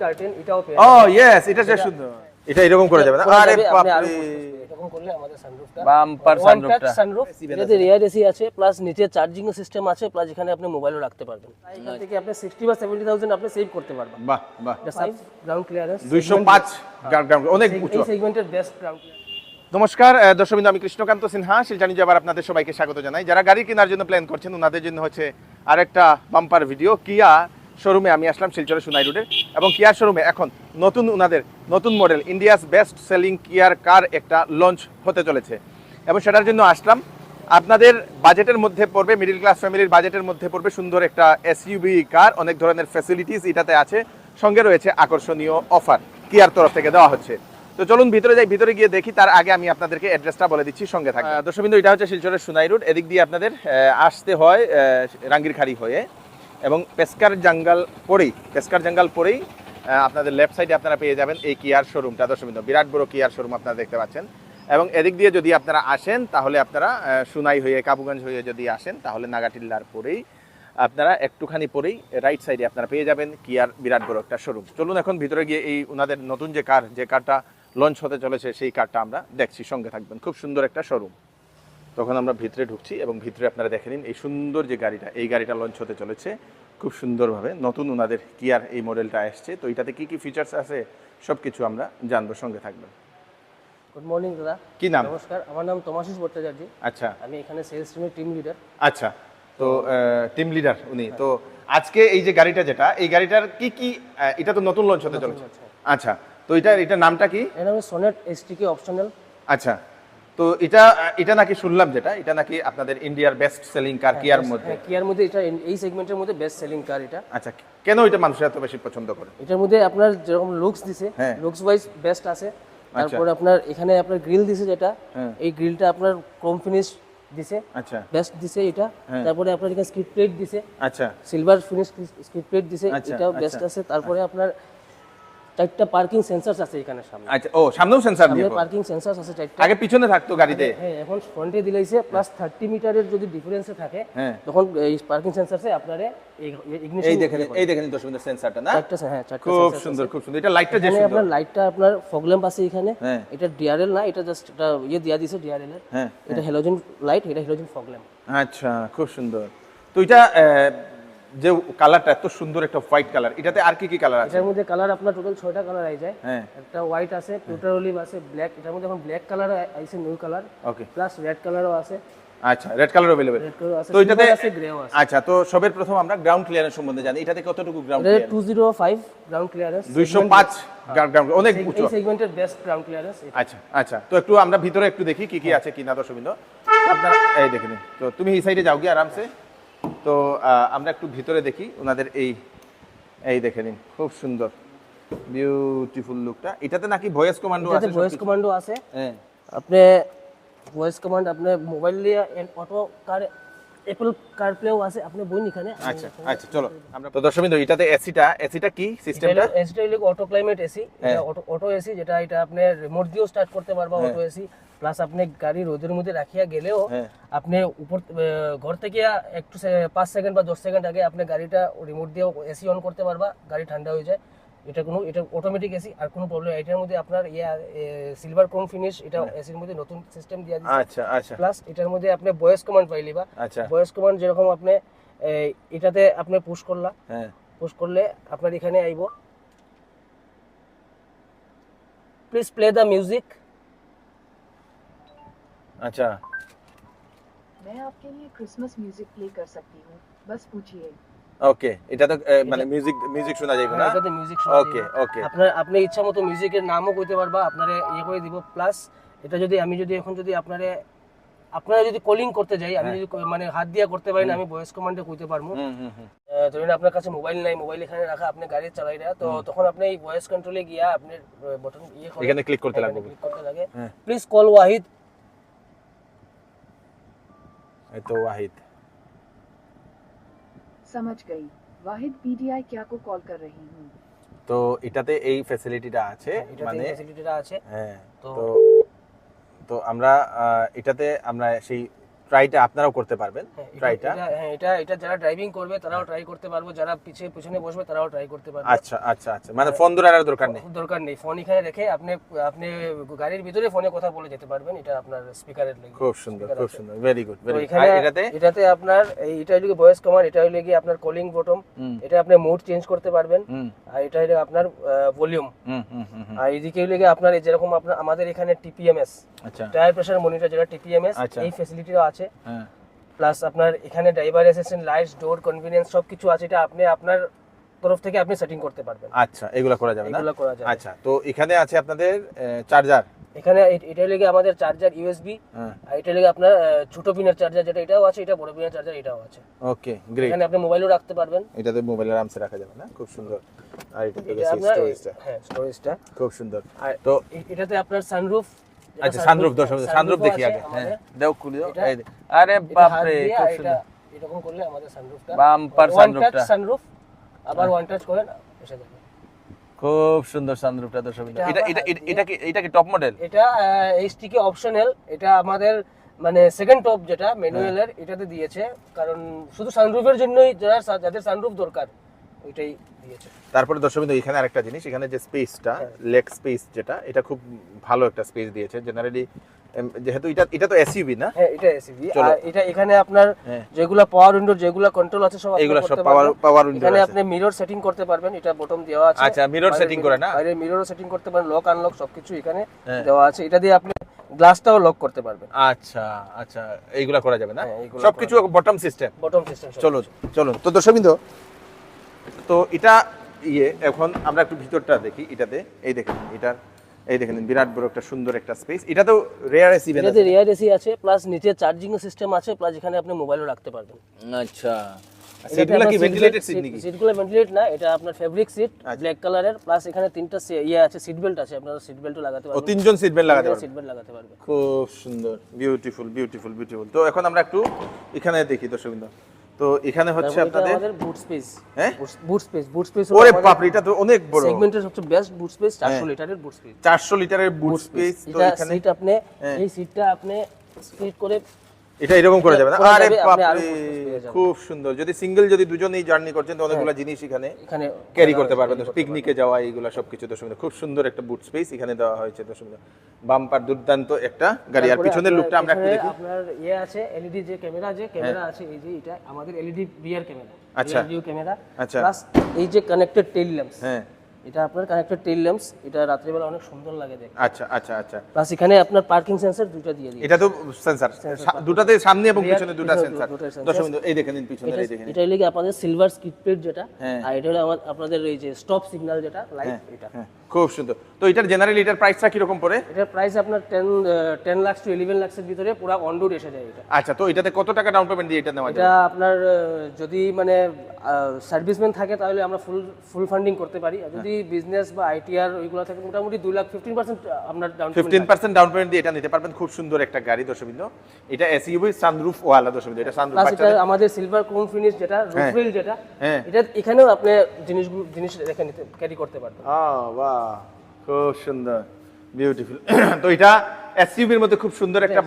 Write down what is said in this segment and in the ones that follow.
Curtain এটাও পেয়ে ও yes, এটা যে সুন্দর, এটা এরকম করা যাবে না? আরে বাপ রে, এরকম করলে আমাদের সানরুফটা বাম্পার ওয়ান টাচ সানরুফটা। সানরুফ, এটাতে রিয়ার এসি আছে, প্লাস নিচে চার্জিং সিস্টেম আছে, প্লাস এখানে আপনি মোবাইলও রাখতে পারবেন। এখান থেকে আপনি 60 বা 70,000 আপনি সেভ করতে পারবেন। বাহ বাহ, এটা সাইজ গ্রাউন্ড ক্লিয়ারেন্স 205 গ্রাউন্ড, অনেক উঁচু। এই সেগমেন্টের বেস্ট গ্রাউন্ড ক্লিয়ারেন্স। নমস্কার দর্শকবৃন্দ, আমি কৃষ্ণকান্ত সিনহা শিলচর নিউজে আবার আপনাদের সবাইকে স্বাগত জানাই। যারা গাড়ি কেনার জন্য প্ল্যান করছেন ওনাদের জন্য হচ্ছে আরেকটা বাম্পার ভিডিও। কিয়া শোরুমে আমি আসলাম শিলচরের সুনাই রোডে, এবং কিয়ার শোরুমে এখন নতুন ওনাদের নতুন মডেল ইন্ডিয়াস বেস্ট সেলিং কিয়ার কার একটা লঞ্চ হতে চলেছে, এবং সেটার জন্য আসলাম। আপনাদের বাজেটের মধ্যে পড়বে, মিডিল ক্লাস ফ্যামিলির বাজেটের মধ্যে পড়বে সুন্দর একটা এসইউভি কার, অনেক ধরনের ফ্যাসিলিটিস এটাতে আছে, সঙ্গে রয়েছে আকর্ষণীয় অফার কিয়ার তরফ থেকে দেওয়া হচ্ছে। তো চলুন ভিতরে যাই, ভিতরে গিয়ে দেখি। তার আগে আমি আপনাদেরকে অ্যাড্রেসটা বলে দিচ্ছি, সঙ্গে থাকবে। দর্শকবৃন্দ, এটা হচ্ছে শিলচরের সুনাই রোড। এদিক দিয়ে আপনাদের আসতে হয় রাঙ্গিরখাড়ি হয়ে, এবং পেস্কার জাঙ্গাল পরেই আপনাদের লেফট সাইডে আপনারা পেয়ে যাবেন এই কিয়ার শোরুমটা। দর্শকবৃন্দ, বিরাট বড় কিয়ার শোরুম আপনারা দেখতে পাচ্ছেন। এবং এদিক দিয়ে যদি আপনারা আসেন, তাহলে আপনারা সুনাই হয়ে কাবুগঞ্জ হয়ে যদি আসেন, তাহলে নাগাটিল্লার পরেই আপনারা একটুখানি পরেই রাইট সাইডে আপনারা পেয়ে যাবেন কিয়ার বিরাট বড় একটা শোরুম। চলুন এখন ভিতরে গিয়ে এই ওনাদের নতুন যে কারটা লঞ্চ হতে চলেছে সেই কারটা আমরা দেখছি, সঙ্গে থাকবেন। খুব সুন্দর একটা শোরুম। তখন আমরা ভিতরে ঢুকছি, এবং ভিতরে আপনারা দেখে নিন এই সুন্দর যে গাড়িটা, এই গাড়িটা লঞ্চ হতে চলেছে খুব সুন্দরভাবে। নতুন ওনাদের কিয়ার এই মডেলটা আসছে, তো এটাতে কি কি ফিচার্স আছে সব কিছু আমরা জানবো, সঙ্গে থাকবেন। গুড মর্নিং দাদা। কি নাম? নমস্কার, আমার নাম তমাশিস ভট্টাচার্য। আচ্ছা আমি এখানে সেলস টিমের টিম লিডার। আচ্ছা, তো টিম লিডার উনি। তো আজকে এই যে গাড়িটা, যেটা এই গাড়িটার কি কি, এটা তো নতুন লঞ্চ হতে চলেছে। আচ্ছা, তো এটার নামটা কি? এর নাম সোনেট এসটিকে অপশনাল। আচ্ছা, তো এটা নাকি শুনলাম, এটা নাকি আপনাদের ইন্ডিয়ার বেস্ট সেলিং কার কিয়ার মধ্যে। কিয়ার মধ্যে এটা এই সেগমেন্টের মধ্যে বেস্ট সেলিং কার এটা। আচ্ছা, কেন এটা মানুষ এত বেশি পছন্দ করে? এটার মধ্যে আপনার যেরকম লুকস দিছে, লুকস ওয়াইজ বেস্ট আছে। তারপর আপনার এখানে আপনার গ্রিল দিছে, যেটা এই গ্রিলটা আপনার ক্রোম ফিনিশ দিছে। আচ্ছা, বেস্ট দিছে এটা। তারপরে আপনার এখানে স্কিড প্লেট দিছে। আচ্ছা, সিলভার ফিনিশ স্কিড প্লেট দিছে, এটাও বেস্ট আছে। তারপরে আপনার চারটা পার্কিং সেন্সরস আছে এখানে সামনে। আচ্ছা, ও সামনেও সেন্সর দিয়ে, সামনে পার্কিং সেন্সরস আছে চারটা। আগে পিছনে থাকতো গাড়িতে, হ্যাঁ এখন ফ্রন্টে দিলাইছে। প্লাস 30 মিটারের যদি ডিফারেন্সে থাকে, তখন এই পার্কিং সেন্সরসে আপনারে ইগনিশন এই দেখেন তো সুন্দর সেন্সরটা না, চারটা। হ্যাঁ চারটা খুব সুন্দর, খুব সুন্দর। এটা লাইটটা যে সুন্দর, আপনার লাইটটা আপনার ফগ ল্যাম্প আছে এখানে। এটা ডিআরএল না, এটা জাস্ট এটা দিয়া দিছে ডিআরএল এর। এটা হ্যালোজেন লাইট, এটা হ্যালোজেন ফগ ল্যাম্প। আচ্ছা, খুব সুন্দর। তো এটা যে কালারটা এত সুন্দর, একটা হোয়াইট কালার, এটাতে আর কি কি কালার আছে? এটার মধ্যে কালার আপনার টোটাল 6টা কালার আই যায়। একটা হোয়াইট আছে, পিউটার অলিভ আছে, ব্ল্যাক। এটার মধ্যে এখন ব্ল্যাক কালার আইছে, নিউ কালার। ওকে, প্লাস রেড কালারও আছে। আচ্ছা, রেড কালার अवेलेबल। তো এটাতে আছে গ্রেও আছে। আচ্ছা, তো সবের প্রথম আমরা গ্রাউন্ড ক্লিয়ারেন্স সম্বন্ধে জানি। এটাতে কতটুকু ground clearance? 205 ground clearance. 205 ground, অনেক উঁচু। এই সেগমেন্টের বেস্ট গ্রাউন্ড ক্লিয়ারেন্স। আচ্ছা আচ্ছা, তো একটু আমরা ভিতরে একটু দেখি কি কি আছে কিনা। দর্শকবৃন্দ, আপনারা এই দেখে নিন। তো তুমি এই সাইডে যাও গিয়ে আরামসে। তো আমরা একটু ভিতরে দেখি ওনাদের এই দেখে নিন, খুব সুন্দর বিউটিফুল লুকটা। এটাতে নাকি ভয়েস কমান্ডো আছে? ভয়েস কমান্ডো আছে। হ্যাঁ, আপনি ভয়েস কমান্ড আপনি মোবাইল দিয়ে অটো কার অ্যাপল কারপ্লেও আছে, আপনি বইন এখানে। আচ্ছা আচ্ছা, চলো আমরা। তো দর্শকবৃন্দ, এটাতে এসিটা কি সিস্টেমটা? এসিটা হলো অটো ক্লাইমেট এসি। এটা অটো এসি, যেটা এটা আপনি রিমোট দিয়েও স্টার্ট করতে পারবা, অটো এসি। প্লাস আপনি গাড়ি রোদের মধ্যে রাখিয়া গেলেও আপনি উপর ঘর থেকে একটু 5 সেকেন্ড বা 10 সেকেন্ড আগে আপনি গাড়িটা রিমোট দিয়ে এসি অন করতে পারবা, গাড়ি ঠান্ডা হয়ে যায়। এটা অটোমেটিক এসি, আর কোনো প্রবলেম। এটার মধ্যে আপনার সিলভার ক্রোম ফিনিশ, এটা এসির মধ্যে নতুন সিস্টেম দিয়া দিয়েছে। আচ্ছা আচ্ছা, প্লাস এটার মধ্যে আপনি ভয়েস কমান্ড পাইলিবা। আচ্ছা, ভয়েস কমান্ড যেরকম আপনি এটাতে আপনি পুশ করলা, পুশ করলে আপনার এখানে আইবো, প্লিজ প্লে দ্য মিউজিক। अच्छा, मैं आपके लिए क्रिसमस म्यूजिक प्ले कर सकती हूँ, बस पूछिए। ওকে, এটা তো মানে মিউজিক শোনা যাবে না? এটাতে মিউজিক শোনা যাবে। ওকে ওকে, আপনি ইচ্ছা মতো মিউজিকের নামও কইতে পারবা, আপনারে করে দিব। প্লাস এটা আমি এখন আপনারা যদি কলিং করতে যাই, আমি যদি মানে হাত দিয়া করতে পারি না, আমি ভয়েস কমান্ডে কইতে পারবো। ধরুন আপনার কাছে মোবাইল নাই, মোবাইল এখানে রাখা, আপনি গাড়ি চালাই না, তো তখন আপনি এই ভয়েস কন্ট্রোলে গিয়া আপনি বাটন এখানে ক্লিক করতে লাগবে। Please call Wahid. এই তো ওয়াহিদ। समझ गई, वाहिद पीडीआई क्या को कॉल कर रही हूँ। তো এটাতে এই ফ্যাসিলিটিটা আছে, মানে ফ্যাসিলিটিটা আছে। হ্যাঁ, তো আমরা এটাতে আমরা সেই ট্রাইটা আপনারাও করতে পারবেন হ্যাঁ, ট্রাইটা। এটা যারা ড্রাইভিং করবে তারাও ট্রাই করতে পারবো, যারা পিছনে বসবে তারাও ট্রাই করতে পারবে। আচ্ছা আচ্ছা আচ্ছা, মানে ফোন ধরার দরকার নেই। দরকার নেই, ফোন এখানে রেখে আপনি আপনি গাড়ির ভিতরে ফোনে কথা বলে যেতে পারবেন, এটা আপনার স্পিকারের লাগে। খুব সুন্দর খুব সুন্দর, ভেরি গুড তো ভেরি গুড। এখানে এটাতে এটাতে আপনার এটা হলো ভয়েস কমান্ড, এটা হলো কি আপনার কলিং বটম, এটা আপনি মোড চেঞ্জ করতে পারবেন, আর এটা হলো আপনার ভলিউম, আর এইদিকে হলো কি আপনার এই যেরকম আপনার আমাদের এখানে টিপিএমএস, আচ্ছা টায়ার প্রেসার মনিটর যেটা টিপিএমএস, আচ্ছা। এই ফ্যাসিলিটিও আছে। হ্যাঁ প্লাস আপনার এখানে ড্রাইভার অ্যাসিস্ট্যান্ট, লাইটস, ডোর, কনভিনিয়েন্স সবকিছু আছে, এটা আপনি আপনার তরফ থেকে আপনি সেটিং করতে পারবেন। আচ্ছা, এগুলো করা যাবে না? এগুলো করা যাবে। আচ্ছা, তো এখানে আছে আপনাদের চার্জার। এখানে এটা লেগে আমাদের চার্জার ইউএসবি, আর এটা লেগে আপনার ছোট পিনের চার্জার যেটা এটাও আছে, এটা বড় পিনের চার্জার এটাও আছে। Okay great. এখানে আপনি মোবাইলও রাখতে পারবেন, এটাতে মোবাইল আরামসে রাখা যাবে না? খুব সুন্দর। আর এটা এটা আপনার স্টোরেজটা হ্যাঁ স্টোরেজটা খুব সুন্দর। আর তো এটাতে আপনার সানরুফ, আচ্ছা সানরুফ, দর্শক সানরুফ দেখি আগে। হ্যাঁ দাও খুলে দাও। এই আরে বাপ রে, খুব সুন্দর। এরকম করলে আমাদের সানরুফটা বাম্পার সানরুফটা, সানরুফ আবার ওয়ান টাচ করেন এসে যাবে। খুব সুন্দর সানরুফটা দর্শক। এটা কি টপ মডেল? এটা এইচটিকে অপশনাল, এটা আমাদের মানে সেকেন্ড টপ যেটা ম্যানুয়ালের এটাতে দিয়েছে, কারণ শুধু সানরুফের জন্যই যাদের সানরুফ দরকার ওইটাই দিয়েছে। তারপরে দর্শক এখানে আরেকটা জিনিস, এখানে যে স্পেসটা লেগ স্পেস যেটা, এটা খুব ভালো একটা স্পেস দিয়েছে। জেনারেলি যেহেতু এটা তো এসইউভি না? হ্যাঁ এটা এসইউভি, আর এটা এখানে আপনার যেগুলা পাওয়ার উইন্ডো যেগুলা কন্ট্রোল আছে সব এগুলা আপনি সব করতে পারবেন। পাওয়ার উইন্ডো এখানে আছে। আপনি মিরর সেটিং করতে পারবেন, এটা বটম দেওয়া আছে। আচ্ছা, মিরর সেটিং করে না? বাইরে মিররও সেটিং করতে পারেন, লক আনলক সবকিছু এখানে দেওয়া আছে। এটা দিয়ে আপনি গ্লাসটাও লক করতে পারবেন। আচ্ছা আচ্ছা, এইগুলা করা যাবে না? হ্যাঁ, এইগুলা সবকিছু বটম সিস্টেম। Bottom system. চলো চলো, তো দর্শকবৃন্দ, তো এটা এখন আমরা একটু ভিতরটা দেখি। এটাতে এই দেখেন, এই দেখেন বিরাট বড় একটা সুন্দর একটা স্পেস। এটা তো রিয়ার এসি, এটাতে রিয়ার এসি আছে, প্লাস নিচে চার্জিং সিস্টেম আছে, প্লাস এখানে আপনি মোবাইলও রাখতে পারবেন। আচ্ছা, সিটগুলো কি ভেন্টিলেটেড সিট নাকি? সিটগুলো ভেন্টিলেট না, এটা আপনার ফেব্রিক সিট, ব্ল্যাক কালারের, প্লাস এখানে তিনটা আছে, সিট বেল্ট আছে, আপনারা সিট বেল্টও লাগাতে ও পারবেন। তিনজন সিট বেল্ট লাগাতে পারবেন? সিট বেল্ট লাগাতে পারবেন। খুব সুন্দর, বিউটিফুল বিউটিফুল বিউটিফুল। তো এখন আমরা একটু এখানে দেখি দর্শকবৃন্দ। তো এখানে হচ্ছে আপনাদের আমাদের বুট স্পেস, হ্যাঁ বুট স্পেস ওরে বাপ রে, এটা তো অনেক বড়। সেগমেন্টের সবচেয়ে বেস্ট বুট স্পেস, 400 লিটারের বুট স্পেস। 400 লিটারের বুট স্পেস। তো এটা এখানে সিট আপনি এই সিটটা আপনি স্প্লিট করে এটা এরকম করা যাবে না? করা আরে যাবে, বাপ আপনি আরো রে, বুট স্পেস পেয়ে যাবেন। খুব সুন্দর। যদি সিঙ্গেল যদি দুজনেই জার্নি করছেন তো অনেকগুলো জিনিস এখানে ক্যারি করতে পারবেন, পিকনিকে যাওয়া এইগুলা সবকিছু। দর্শকবৃন্দ খুব সুন্দর একটা বুট স্পেস এখানে দেওয়া হয়েছে দর্শকবৃন্দ। বাম্পার দুর্দান্ত একটা গাড়ি। আর পিছনের লুকটা আমরা একটু দেখি। আপনার আছে এলইডি যে ক্যামেরা আছে, এই যে এটা আমাদের এলইডি রিয়ার ক্যামেরা, আচ্ছা ভিউ ক্যামেরা, আচ্ছা। প্লাস এই যে কানেক্টেড টেইল ল্যাম্পস, হ্যাঁ এটা আপনার কানেক্টেড টেইল ল্যাম্পস, এটা রাত্রি বেলা অনেক সুন্দর লাগে দেখতে। আচ্ছা আচ্ছা আচ্ছা। প্লাস এখানে আপনার পার্কিং সেন্সর দুটো দিয়ে দিয়েছে। এটা তো সেন্সর, দুটাতে সামনে এবং পিছনে দুটো পিছনে সেন্সর। দুটো sensor। দর্শকবৃন্দ এই দেখেন, পিছনে এই দেখেন, এটা হলো কি আপনাদের সিলভার স্কিড প্লেট যেটা, হ্যাঁ। আর এটা হলো আপনাদের এই যে স্টপ সিগন্যাল যেটা লাইট, এটা হ্যাঁ খুব সুন্দর। তো এটার জেনারেলি এটার প্রাইসটা কি রকম পড়ে? এটার প্রাইস আপনার 10 লাখ টু 11 লাখের ভিতরে পুরো অন রোড এসে যায় এটা। আচ্ছা, তো এটাতে কত টাকা ডাউন পেমেন্ট দিয়ে এটা নেওয়া যায়? এটা আপনার যদি মানে সার্ভিসম্যান থাকে তাহলে আমরা ফুল ফান্ডিং করতে পারি, আর যদি বিজনেস বা আইটিআর ওইগুলো থাকে মোটামুটি 2 লাখ 15% আপনার ডাউন 15% ডাউন পেমেন্ট দিয়ে এটা নিতে পারবেন। খুব সুন্দর একটা গাড়ি দর্শকবৃন্দ। এটা এসইউভি সানরুফ ওয়ালা দর্শকবৃন্দ। এটা সানরুফ প্লাস এটা আমাদের সিলভার ক্রোম ফিনিশ যেটা রুফ রেল যেটা, হ্যাঁ। এটা এখানেও আপনি জিনিস রেখে নিতে ক্যারি করতে পারবেন। বাহ, খুব সুন্দর, বিউটিফুল। তো এটা এসইউভির মধ্যে খুব সুন্দর একটা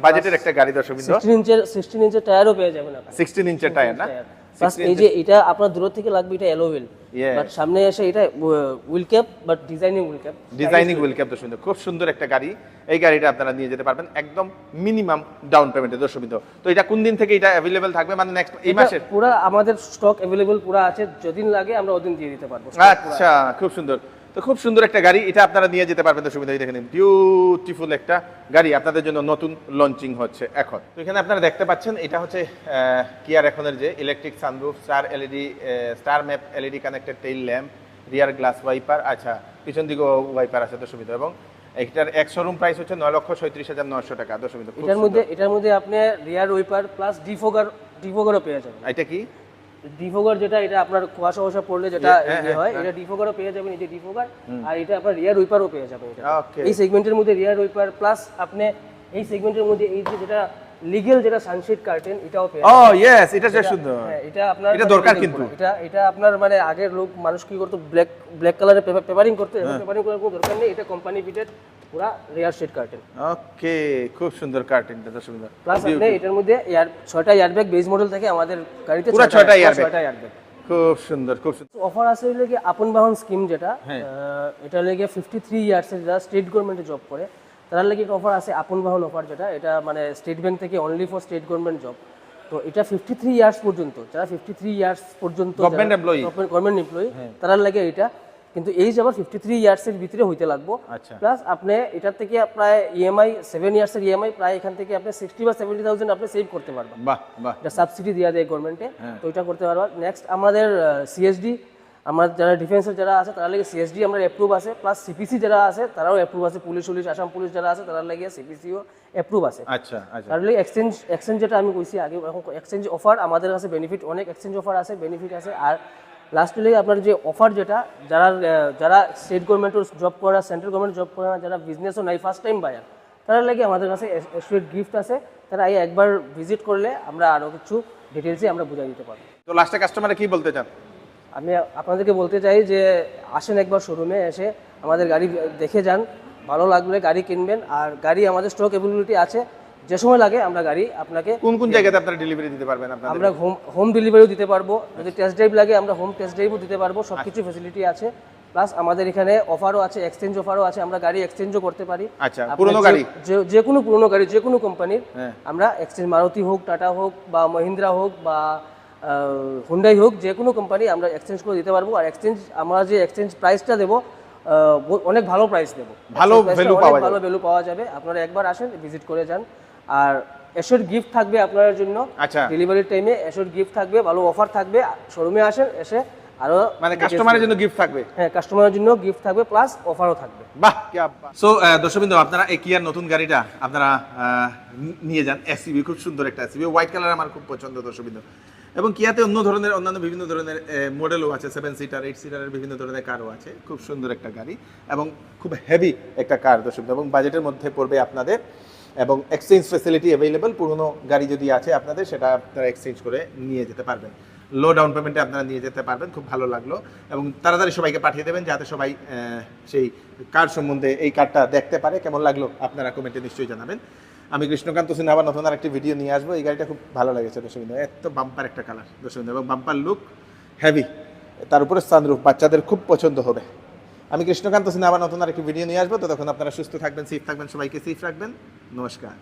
বাজেটের একটা গাড়ি দর্শকবৃন্দ। 16 ইঞ্চের টায়ারও পেয়ে যাবেন আপনি। 16 ইঞ্চের টায়ার না? প্লাস এই যে এটা আপনার দূর থেকে লাগবে, এটা এলো হুইল, Yeah. বাট সামনে এসে এটা wheel cap, but designing wheel cap. Designing wheel cap দর্শকবৃন্দ। খুব সুন্দর একটা গাড়ি। এই গাড়িটা আপনারা নিয়ে যেতে পারবেন একদম মিনিমাম ডাউন পেমেন্টে দর্শকবৃন্দ। তো এটা কোন দিন থেকে এটা অ্যাভেলেবেল থাকবে, মানে নেক্সট এই মাসের? পুরো আমাদের স্টক अवेलेबल পুরো আছে, যদিন লাগে আমরা ওদিন দিয়ে দিতে পারবো। আচ্ছা, খুব সুন্দর। তো খুব সুন্দর একটা গাড়ি, এটা আপনারা নিয়ে যেতে পারবেন দর্শকবৃন্দ। এই দেখেন বিউটিফুল একটা গাড়ি আপনাদের জন্য নতুন লঞ্চিং হচ্ছে এখন। তো এখানে আপনারা দেখতে পাচ্ছেন এটা হচ্ছে কিয়ার এখনের যে electric sunroof, star map LED connected tail lamp, rear glass wiper, আচ্ছা পিছন দিকেও ওয়াইপার আছে দর্শকবৃন্দ। এবং এটার এক শোরুম প্রাইস হচ্ছে 9,37,900 টাকা দর্শকবৃন্দ। এটার মধ্যে আপনি রিয়ার ওয়াইপার প্লাস ডিফোগারও পেয়ে যাবেন। এটা কি ডিফোগার যেটা, এটা আপনার কুয়াশা পড়লে যেটা হয়, এটা ডিফোগারও পেয়ে যাবেন, এই যে ডিফোগার, আর এটা আপনার রিয়ার ওয়াইপারও পেয়ে যাবেন এটা। ওকে। এই সেগমেন্টের মধ্যে রিয়ার ওয়াইপার প্লাস আপনি এই সেগমেন্টের মধ্যে এই যে যেটা লিগ্যাল যেটা সানশেড কার্টেন এটাও পেয়ে ও ইয়েস, এটা যে সুন্দর। হ্যাঁ, এটা আপনার এটা দরকার কিন্তু। এটা আপনার মানে আগের লোক মানুষ কি করতো, ব্ল্যাক কালারের পেপারিং করতে, পেপারিং করার কোনো দরকার নেই, এটা কোম্পানি ফিটেড পুরা রেয়ার শেড কার্টেন। ওকে, খুব সুন্দর কার্টেনটা, তো সুন্দর। প্লাস আপনি এটার মধ্যে 6টা এয়ারব্যাগ বেস মডেল থেকে আমাদের গাড়িতে পুরো 6টা এয়ারব্যাগ। 6টা এয়ারব্যাগ খুব সুন্দর, খুব সুন্দর। অফার আছে হইলে কি আপন বাহন স্কিম, যেটা এটা লেগে 53 ইয়ার্সের যারা স্টেট গভর্নমেন্টে জব করে তারা লেগে একটা অফার আছে আপন বাহন অফার, যেটা এটা মানে স্টেট ব্যাংক থেকে only for state government job. তো এটা 53 ইয়ার্স পর্যন্ত, যারা 53 ইয়ার্স পর্যন্ত গভর্নমেন্ট এমপ্লয়ি, গভর্নমেন্ট এমপ্লয়ি তারা লাগে এটা, কিন্তু এই যে আবার 53 ইয়ার্সের ভিতরে হইতে লাগবো। আচ্ছা। প্লাস আপনি এটার থেকে প্রায় ইএমআই 7 ইয়ার্সের ইএমআই প্রায় এখান থেকে আপনি 60 বা 70,000 আপনি সেভ করতে পারবেন। বাহ বাহ, এটা সাবসিডি দেওয়া দেয় গভর্নমেন্টে, তো এটা করতে পারবা। নেক্সট আমাদের সিএসডি, আমার যারা ডিফেন্সের যারা আছে তারা লাগে সিএসডি আমরা অ্যাপ্রুভ আছে, প্লাস সিপিসি যারা আছে তারাও অ্যাপ্রুভ আছে, পুলিশ আসাম পুলিশ যারা আছে তারা লাগে সিপিসিও অ্যাপ্রুভ আছে। আচ্ছা আচ্ছা। তার লাগে এক্সচেঞ্জ যেটা আমি কইছি আগে, এখন এক্সচেঞ্জ অফার আমাদের কাছে বেনিফিট অনেক, এক্সচেঞ্জ অফার আছে, বেনিফিট আছে। আর লাস্টলি আপনার যে অফার যেটা, যারা স্টেট গভর্নমেন্টের জব করা, সেন্ট্রাল গভর্নমেন্ট জব করা, যারা বিজনেসও নাই, ফার্স্ট টাইম বায়ার, তারা লাগে আমাদের কাছে অ্যাসুরেড গিফট আছে। তারা এই একবার ভিজিট করলে আমরা আরও কিছু ডিটেলসে আমরা বুঝাই দিতে পারবো। তো লাস্টে কাস্টমারে কি বলতে চান? আমি আপনাদেরকে বলতে চাই যে আসেন একবার শোরুমে এসে আমাদের গাড়ি দেখে যান, ভালো লাগলে গাড়ি কিনবেন। আর গাড়ি আমাদের স্টক অ্যাভেলেবিলিটি আছে, যে সময় লাগে আমরা গাড়ি আপনাকে কোন কোন জায়গাতে আপনারা ডেলিভারি দিতে পারবেন? আপনারা আমরা হোম ডেলিভারিও দিতে পারবো, যদি টেস্ট ড্রাইভ লাগে আমরা হোম টেস্ট ড্রাইভও দিতে পারবো, সব কিছু ফ্যাসিলিটি আছে। প্লাস আমাদের এখানে অফারও আছে, এক্সচেঞ্জ অফারও আছে, আমরা গাড়ি এক্সচেঞ্জও করতে পারি। আচ্ছা, পুরনো গাড়ি, যে কোনো পুরনো গাড়ি, যে কোনো কোম্পানির আমরা এক্সচেঞ্জ, মারুতি হোক, টাটা হোক, বা মহিন্দ্রা হোক, বা হুন্ডাই হোক, যে কোনো কোম্পানি আমরা এক্সচেঞ্জ করে দিতে পারবো। আর এক্সচেঞ্জ, আমরা যে এক্সচেঞ্জ প্রাইসটা দেবো অনেক ভালো প্রাইস দেবো, ভালো ভ্যালু পাওয়া যাবে, ভালো ভ্যালু পাওয়া যাবে। আপনারা একবার আসেন, ভিজিট করে যান। আর অ্যাসুরেড গিফট থাকবে আপনার জন্য, আচ্ছা, ডেলিভারির টাইমে অ্যাসুরেড গিফট থাকবে, ভালো অফার থাকবে। শোরুমে আসেন, এসে আরো মানে কাস্টমারের জন্য গিফট থাকবে। হ্যাঁ, কাস্টমারের জন্য গিফট থাকবে, প্লাস অফারও থাকবে। বাহ, কি বাহ। সো দর্শকবৃন্দ, আপনারা এই কিয়ার নতুন গাড়িটা আপনারা নিয়ে যান। এসইভি, খুব সুন্দর একটা এসইভি, হোয়াইট কালার আমার খুব পছন্দ দর্শকবৃন্দ। এবং কিয়াতে অন্যান্য বিভিন্ন ধরনের মডেলও আছে, 7 সিটার 8 সিটারের বিভিন্ন ধরনের কারও আছে। খুব সুন্দর একটা গাড়ি এবং খুব হেভি একটা কার দর্শকবৃন্দ, এবং বাজেটের মধ্যে পড়বে আপনাদের। এবং এক্সচেঞ্জ ফ্যাসিলিটি অ্যাভেলেবল, পুরনো গাড়ি যদি আছে আপনাদের, সেটা আপনারা এক্সচেঞ্জ করে নিয়ে যেতে পারবেন। লো ডাউন পেমেন্টে আপনারা নিয়ে যেতে পারবেন। খুব ভালো লাগলো, এবং তাড়াতাড়ি সবাইকে পাঠিয়ে দেবেন যাতে সবাই সেই কার সম্বন্ধে, এই কারটা দেখতে পারে। কেমন লাগলো আপনারা কমেন্টে নিশ্চয়ই জানাবেন। আমি কৃষ্ণকান্ত সিনহা আবার নতুন আরেকটি ভিডিও নিয়ে আসবো। এই গাড়িটা খুব ভালো লেগেছে দর্শকবৃন্দ, এত বাম্পার একটা কালার দর্শকবৃন্দ, এবং বাম্পার লুক হেভি, তার উপরে সানরুফ, বাচ্চাদের খুব পছন্দ হবে। আমি কৃষ্ণকান্ত সিনহা আবার নতুন আরেকটি ভিডিও নিয়ে আসবো। তো তখন আপনারা সুস্থ থাকবেন, সেফ থাকবেন, সবাইকে সেফ রাখবেন। নমস্কার।